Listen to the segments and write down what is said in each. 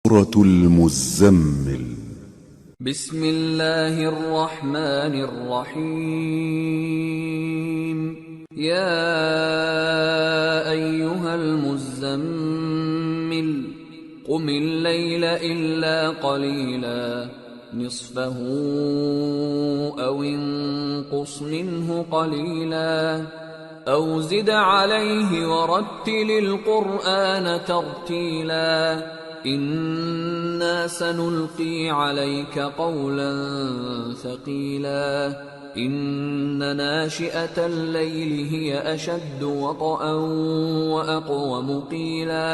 سورة المزمل بسم اللہ الرحمن الرحیم یا ایہا المزمل قم اللیل الا قلیلا نصفه او انقص منه قلیلا او زد علیہ ورتل القرآن ترتیلا إنا سنلقي عليك قولا ثقيلا إن ناشئة الليل هي أشد وطئا وأقوم قيلا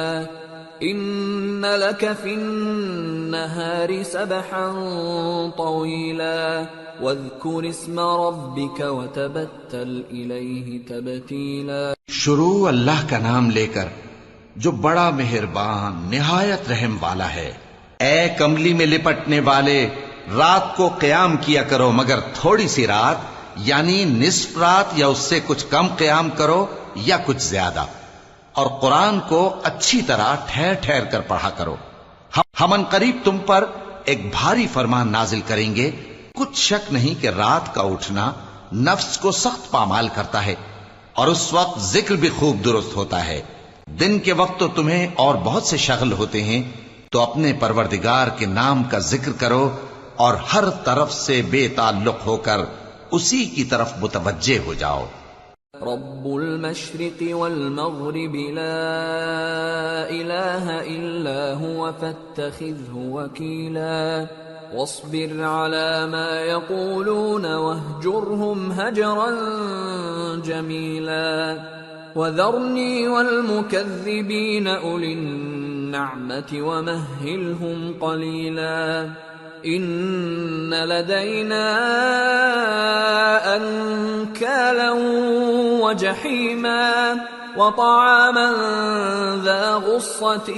إن لك في النهار سبحا طويلا واذكر اسم ربك وتبتل إليه تبتيلا۔ شروع اللہ کا نام لے کر جو بڑا مہربان نہایت رحم والا ہے۔ اے کملی میں لپٹنے والے، رات کو قیام کیا کرو مگر تھوڑی سی رات، یعنی نصف رات یا اس سے کچھ کم قیام کرو یا کچھ زیادہ، اور قرآن کو اچھی طرح ٹھہر ٹھہر کر پڑھا کرو۔ ہم ان قریب تم پر ایک بھاری فرمان نازل کریں گے۔ کچھ شک نہیں کہ رات کا اٹھنا نفس کو سخت پامال کرتا ہے، اور اس وقت ذکر بھی خوب درست ہوتا ہے۔ دن کے وقت تو تمہیں اور بہت سے شغل ہوتے ہیں، تو اپنے پروردگار کے نام کا ذکر کرو اور ہر طرف سے بے تعلق ہو کر اسی کی طرف متوجہ ہو جاؤ۔ رب المشرق والمغرب لا الہ الا هو فاتخذه وکیلا واصبر على ما يقولون واهجرهم هجرا جمیلا وذرني والمكذبين أولي النعمة ومهلهم قليلا إن لدينا أنكالا وجحيما وطعاما ذا غصة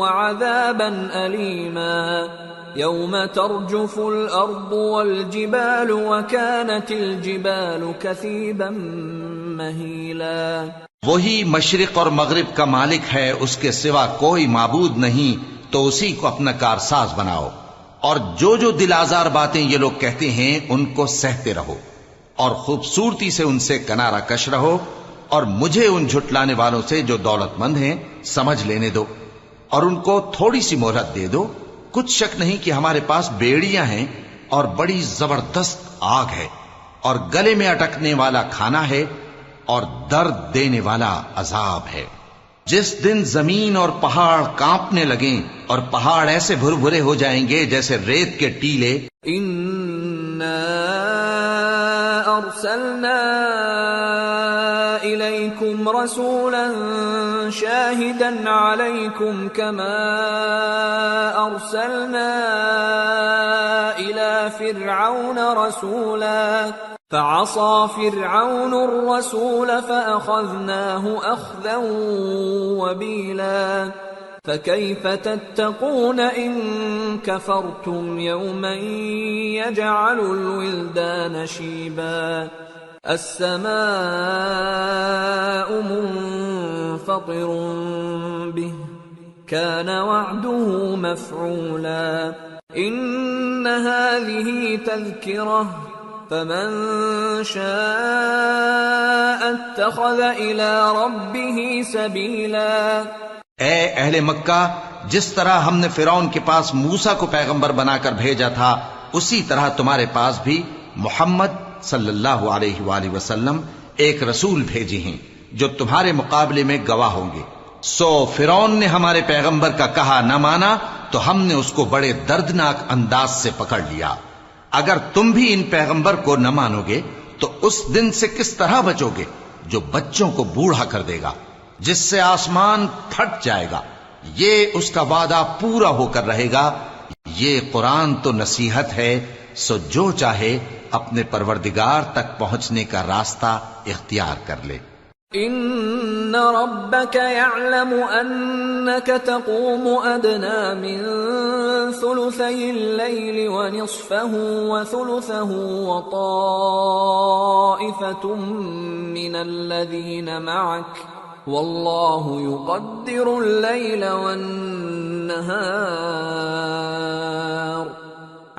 وعذابا أليما يوم ترجف الأرض والجبال وكانت الجبال كثيبا مہیلا۔ وہی مشرق اور مغرب کا مالک ہے، اس کے سوا کوئی معبود نہیں، تو اسی کو اپنا کارساز بناؤ، اور جو دل آزار باتیں یہ لوگ کہتے ہیں ان کو سہتے رہو، اور خوبصورتی سے ان سے کنارہ کش رہو، اور مجھے ان جھٹلانے والوں سے جو دولت مند ہیں سمجھ لینے دو، اور ان کو تھوڑی سی مہلت دے دو۔ کچھ شک نہیں کہ ہمارے پاس بیڑیاں ہیں اور بڑی زبردست آگ ہے، اور گلے میں اٹکنے والا کھانا ہے، اور درد دینے والا عذاب ہے۔ جس دن زمین اور پہاڑ کانپنے لگیں اور پہاڑ ایسے بھر بھرے ہو جائیں گے جیسے ریت کے ٹیلے۔ اِنَّا أَرْسَلْنَا إِلَيْكُمْ رَسُولًا شَاهِدًا عَلَيْكُمْ كَمَا أَرْسَلْنَا إِلَى فِرْعَوْنَ رَسُولًا فعصى فرعون الرسول فأخذناه أخذا وبيلا فكيف تتقون إن كفرتم يوما يجعل الولدان شيبا السماء منفطر به كان وعده مفعولا إن هذه تذكرة فمن شاء اتخذ الى ربه سبیلا۔ اے اہل مکہ، جس طرح ہم نے فرعون کے پاس موسیٰ کو پیغمبر بنا کر بھیجا تھا، اسی طرح تمہارے پاس بھی محمد صلی اللہ علیہ وآلہ وسلم ایک رسول بھیجے ہیں جو تمہارے مقابلے میں گواہ ہوں گے۔ سو فرعون نے ہمارے پیغمبر کا کہا نہ مانا تو ہم نے اس کو بڑے دردناک انداز سے پکڑ لیا۔ اگر تم بھی ان پیغمبر کو نہ مانو گے تو اس دن سے کس طرح بچو گے جو بچوں کو بوڑھا کر دے گا، جس سے آسمان پھٹ جائے گا۔ یہ اس کا وعدہ پورا ہو کر رہے گا۔ یہ قرآن تو نصیحت ہے، سو جو چاہے اپنے پروردگار تک پہنچنے کا راستہ اختیار کر لے۔ ان ربك يعلم انك تقوم ادنى من ثلثي الليل ونصفه وثلثه وطائفة من الذين معك واللہ يقدر اللیل والنہار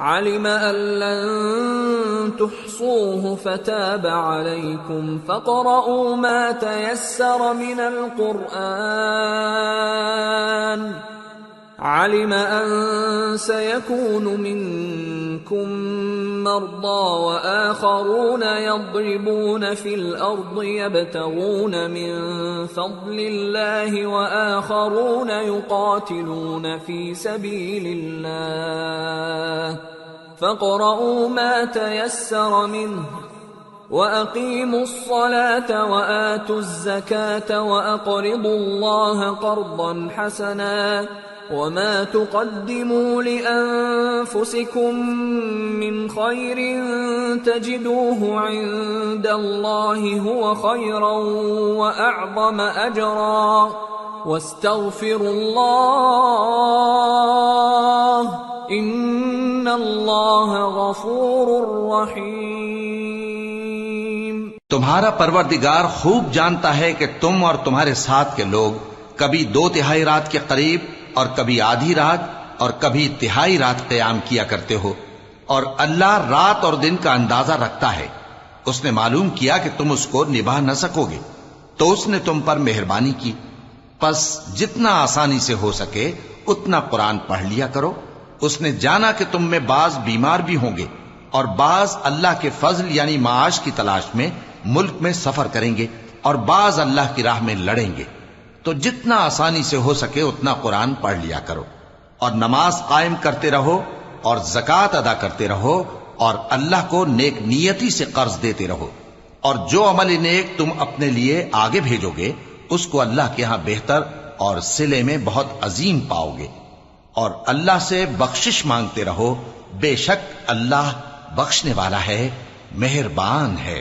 علم ان لن تحصوه فتاب عليكم فاقرؤوا ما تيسر من القرآن علم ان سيكون منكم مرضى وآخرون يضربون في الأرض يبتغون من فضل الله وآخرون يقاتلون في سبيل الله فاقرؤوا ما تيسر منه وَأَقِيمُوا الصَّلَاةَ وَآتُوا الزَّكَاةَ وَأَقْرِضُوا اللَّهَ قَرْضًا حَسَنًا وَمَا تُقَدِّمُوا لِأَنفُسِكُم مِّنْ خَيْرٍ تَجِدُوهُ عِندَ اللَّهِ هُوَ خَيْرًا وَأَعْظَمَ أَجْرًا وَاسْتَغْفِرُوا اللَّهَ إِنَّ اللَّهَ غَفُورٌ رَّحِيمٌ۔ تمہارا پروردگار خوب جانتا ہے کہ تم اور تمہارے ساتھ کے لوگ کبھی 2/3 رات کے قریب اور کبھی آدھی رات اور کبھی تہائی رات قیام کیا کرتے ہو، اور اللہ رات اور دن کا اندازہ رکھتا ہے۔ اس نے معلوم کیا کہ تم اس کو نبھا نہ سکو گے تو اس نے تم پر مہربانی کی، پس جتنا آسانی سے ہو سکے اتنا قرآن پڑھ لیا کرو۔ اس نے جانا کہ تم میں بعض بیمار بھی ہوں گے اور بعض اللہ کے فضل یعنی معاش کی تلاش میں ملک میں سفر کریں گے اور بعض اللہ کی راہ میں لڑیں گے، تو جتنا آسانی سے ہو سکے اتنا قرآن پڑھ لیا کرو، اور نماز قائم کرتے رہو اور زکوٰۃ ادا کرتے رہو اور اللہ کو نیک نیتی سے قرض دیتے رہو، اور جو عمل نیک تم اپنے لیے آگے بھیجو گے اس کو اللہ کے ہاں بہتر اور صلے میں بہت عظیم پاؤ گے، اور اللہ سے بخشش مانگتے رہو، بے شک اللہ بخشنے والا ہے، مہربان ہے۔